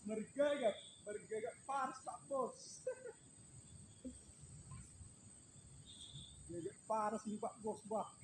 Bergegat, bergegat panas Pak Bos. Gegat panas ini Pak Bos, wah.